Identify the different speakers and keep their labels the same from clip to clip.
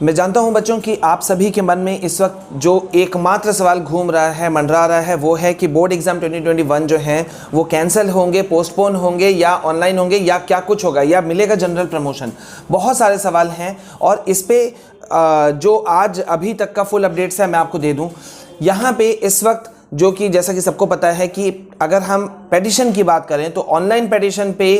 Speaker 1: मैं जानता हूं बच्चों कि आप सभी के मन में इस वक्त जो एकमात्र सवाल घूम रहा है, मंडरा रहा है, वो है कि बोर्ड एग्जाम 2021 जो हैं वो कैंसिल होंगे, पोस्टपोन होंगे या ऑनलाइन होंगे या क्या कुछ होगा या मिलेगा जनरल प्रमोशन। बहुत सारे सवाल हैं और इस पे जो आज अभी तक का फुल अपडेट्स है मैं आपको दे दूं। यहाँ पे इस वक्त जो कि जैसा कि सबको पता है कि अगर हम पेटिशन की बात करें तो ऑनलाइन पेटिशन पे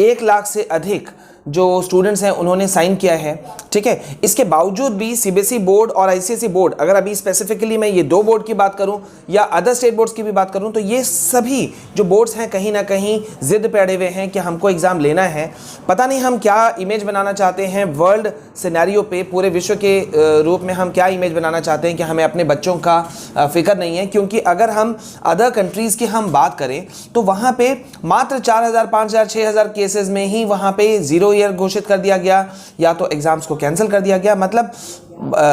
Speaker 1: 1 लाख से अधिक जो स्टूडेंट्स हैं उन्होंने साइन किया है, ठीक है। इसके बावजूद भी सीबीएसई बोर्ड और आईसीएसई बोर्ड, अगर अभी स्पेसिफिकली मैं ये 2 बोर्ड की बात करूं या अदर स्टेट बोर्ड्स की भी बात करूं, तो ये सभी जो बोर्ड्स हैं कहीं ना कहीं जिद पे अड़े हुए हैं कि हमको एग्ज़ाम लेना है। पता नहीं हम क्या इमेज बनाना चाहते हैं वर्ल्ड सिनेरियो पे, पूरे विश्व के रूप में हम क्या इमेज बनाना चाहते हैं कि हमें अपने बच्चों का फिक्र नहीं है। क्योंकि अगर हम अदर कंट्रीज़ की हम बात करें तो वहाँ पे मात्र 4000, 5000, 6000 केसेस में ही वहाँ पे 0 ईयर घोषित कर दिया गया या तो एग्जाम्स को कैंसिल कर दिया गया। मतलब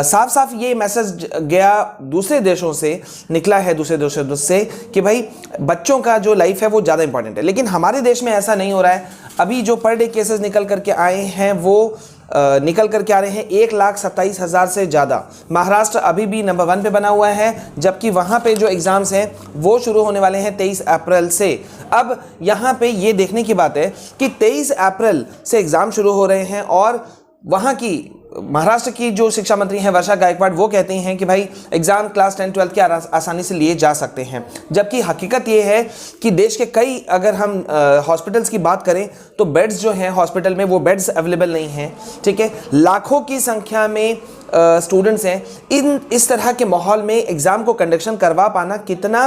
Speaker 1: साफ साफ ये मैसेज गया दूसरे देशों से, निकला है दूसरे देशों से कि भाई बच्चों का जो लाइफ है वो ज़्यादा इंपॉर्टेंट है। लेकिन हमारे देश में ऐसा नहीं हो रहा है। अभी जो पर डे केसेस निकल करके आए हैं वो निकल करके आ रहे हैं 1,27,000 से ज़्यादा। महाराष्ट्र अभी भी नंबर 1 पे बना हुआ है, जबकि वहाँ पे जो एग्ज़ाम्स हैं वो शुरू होने वाले हैं 23 अप्रैल से। अब यहाँ पे ये देखने की बात है कि 23 अप्रैल से एग्ज़ाम शुरू हो रहे हैं और वहाँ की महाराष्ट्र की जो शिक्षा मंत्री हैं वर्षा गायकवाड़, वो कहती हैं कि भाई एग्ज़ाम क्लास 10, 12 के आसानी से लिए जा सकते हैं। जबकि हकीकत ये है कि देश के कई, अगर हम हॉस्पिटल्स की बात करें तो बेड्स जो हैं हॉस्पिटल में वो बेड्स अवेलेबल नहीं हैं, ठीक है। लाखों की संख्या में स्टूडेंट्स हैं। इस तरह के माहौल में एग्ज़ाम को कंडक्शन करवा पाना कितना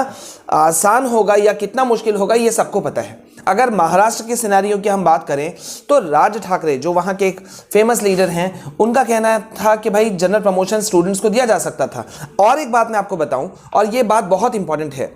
Speaker 1: आसान होगा या कितना मुश्किल होगा ये सबको पता है। अगर महाराष्ट्र के सिनेरियो की हम बात करें तो राज ठाकरे जो वहाँ के एक फेमस लीडर हैं, उनका कहना था कि भाई जनरल प्रमोशन स्टूडेंट्स को दिया जा सकता था। और एक बात मैं आपको बताऊं, और ये बात बहुत इंपॉर्टेंट है,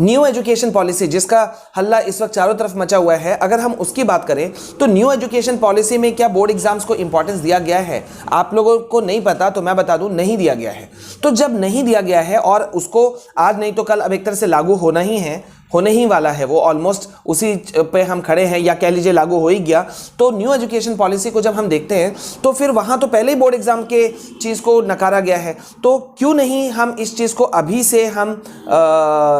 Speaker 1: न्यू एजुकेशन पॉलिसी जिसका हल्ला इस वक्त चारों तरफ मचा हुआ है, अगर हम उसकी बात करें तो न्यू एजुकेशन पॉलिसी में क्या बोर्ड एग्जाम्स को इंपॉर्टेंस दिया गया है? आप लोगों को नहीं पता तो मैं बता दूं, नहीं दिया गया है। तो जब नहीं दिया गया है और उसको आज नहीं तो कल अब एक तरह से लागू होना ही है, होने ही वाला है, वो ऑलमोस्ट उसी पे हम खड़े हैं या कह लीजिए लागू हो ही गया। तो न्यू एजुकेशन पॉलिसी को जब हम देखते हैं तो फिर वहाँ तो पहले ही बोर्ड एग्जाम के चीज़ को नकारा गया है, तो क्यों नहीं हम इस चीज़ को अभी से हम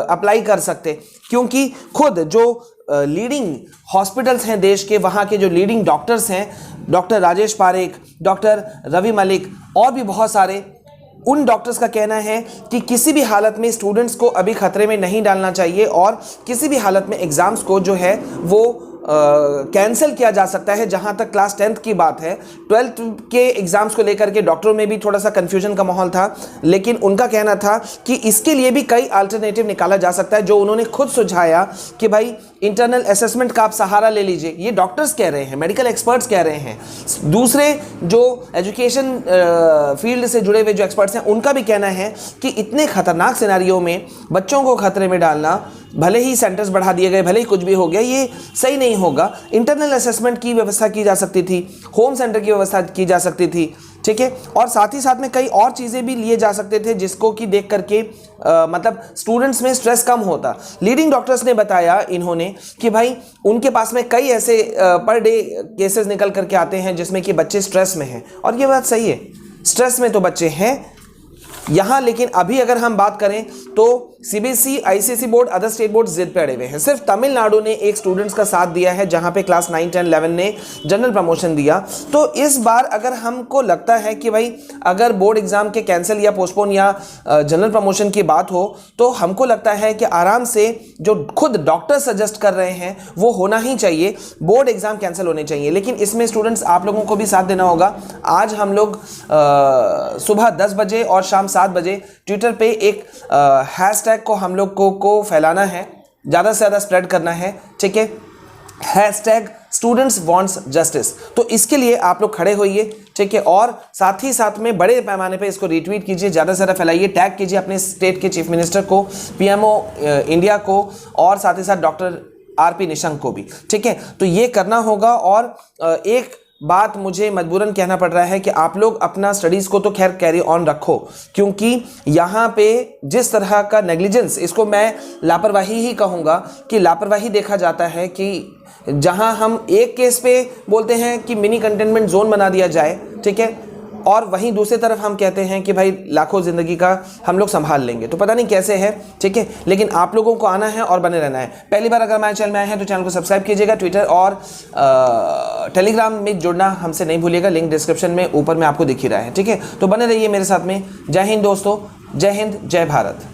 Speaker 1: अप्लाई कर सकते? क्योंकि खुद जो लीडिंग हॉस्पिटल्स हैं देश के, वहाँ के जो लीडिंग डॉक्टर्स हैं, डॉक्टर राजेश पारेख, डॉक्टर रवि मलिक और भी बहुत सारे, उन डॉक्टर्स का कहना है कि किसी भी हालत में स्टूडेंट्स को अभी खतरे में नहीं डालना चाहिए और किसी भी हालत में एग्ज़ाम्स को जो है वो कैंसिल किया जा सकता है। जहां तक क्लास 10th की बात है, 12th के एग्जाम्स को लेकर के डॉक्टरों में भी थोड़ा सा कंफ्यूजन का माहौल था, लेकिन उनका कहना था कि इसके लिए भी कई अल्टरनेटिव निकाला जा सकता है, जो उन्होंने खुद सुझाया कि भाई इंटरनल असेसमेंट का आप सहारा ले लीजिए। ये डॉक्टर्स कह रहे हैं, मेडिकल एक्सपर्ट्स कह रहे हैं, दूसरे जो एजुकेशन फील्ड से जुड़े हुए जो एक्सपर्ट्स हैं उनका भी कहना है कि इतने खतरनाक सिनेरियो में बच्चों को खतरे में डालना, भले ही सेंटर्स बढ़ा दिए गए, भले ही कुछ भी हो गया, ये सही नहीं होगा। इंटरनल असेसमेंट की व्यवस्था की जा सकती थी, होम सेंटर की व्यवस्था की जा सकती थी, ठीक है, और साथ ही साथ में कई और चीज़ें भी लिए जा सकते थे जिसको कि देख करके मतलब स्टूडेंट्स में स्ट्रेस कम होता। लीडिंग डॉक्टर्स ने बताया इन्होंने कि भाई उनके पास में कई ऐसे पर डे केसेस निकल करके आते हैं जिसमें कि बच्चे स्ट्रेस में हैं, और ये बात सही है, स्ट्रेस में तो बच्चे हैं यहाँ। लेकिन अभी अगर हम बात करें तो CBSE, ICSE board, other state board जिद पे अड़े हुए हैं। सिर्फ तमिलनाडु ने एक स्टूडेंट्स का साथ दिया है जहां पे क्लास 9, 10, 11 ने जनरल प्रमोशन दिया। तो इस बार अगर हमको लगता है कि भाई अगर बोर्ड एग्जाम के कैंसिल या पोस्टपोन या जनरल प्रमोशन की बात हो तो हमको लगता है कि आराम से जो खुद डॉक्टर सजेस्ट कर रहे हैं वो होना ही चाहिए, बोर्ड एग्जाम कैंसिल होने चाहिए। लेकिन इसमें स्टूडेंट्स आप लोगों को भी साथ देना होगा। आज हम लोग सुबह 10 बजे और शाम 7 बजे ट्विटर पे एक हैशटैग को हम लोग को फैलाना है, ज़्यादा से ज़्यादा स्प्रेड करना है, ठीक है, हैशटैग स्टूडेंट्स वांट्स जस्टिस। तो इसके लिए आप लोग खड़े होइए, ठीक है, और साथ ही साथ में बड़े पैमाने पे इसको रीट्वीट कीजिए, ज़्यादा से ज़्यादा फैलाइए, टैग कीजिए अपने स्टेट के चीफ मिनिस्टर को, पीएमओ इंडिया को, और साथ ही साथ डॉक्टर आरपी निशंक को भी, ठीक है। तो ये करना होगा। और एक बात मुझे मजबूरन कहना पड़ रहा है कि आप लोग अपना स्टडीज़ को तो खैर कैरी ऑन रखो, क्योंकि यहाँ पे जिस तरह का नेग्लिजेंस, इसको मैं लापरवाही ही कहूँगा कि लापरवाही देखा जाता है कि जहाँ हम एक केस पे बोलते हैं कि मिनी कंटेनमेंट जोन बना दिया जाए, ठीक है, और वहीं दूसरी तरफ हम कहते हैं कि भाई लाखों ज़िंदगी का हम लोग संभाल लेंगे। तो पता नहीं कैसे है, ठीक है, लेकिन आप लोगों को आना है और बने रहना है। पहली बार अगर हमारे चैनल में आए हैं तो चैनल को सब्सक्राइब कीजिएगा। ट्विटर और टेलीग्राम में जुड़ना हमसे नहीं भूलिएगा, लिंक डिस्क्रिप्शन में ऊपर में आपको दिख ही रहा है, ठीक है। तो बने रहिए मेरे साथ में। जय हिंद दोस्तों, जय हिंद, जय भारत।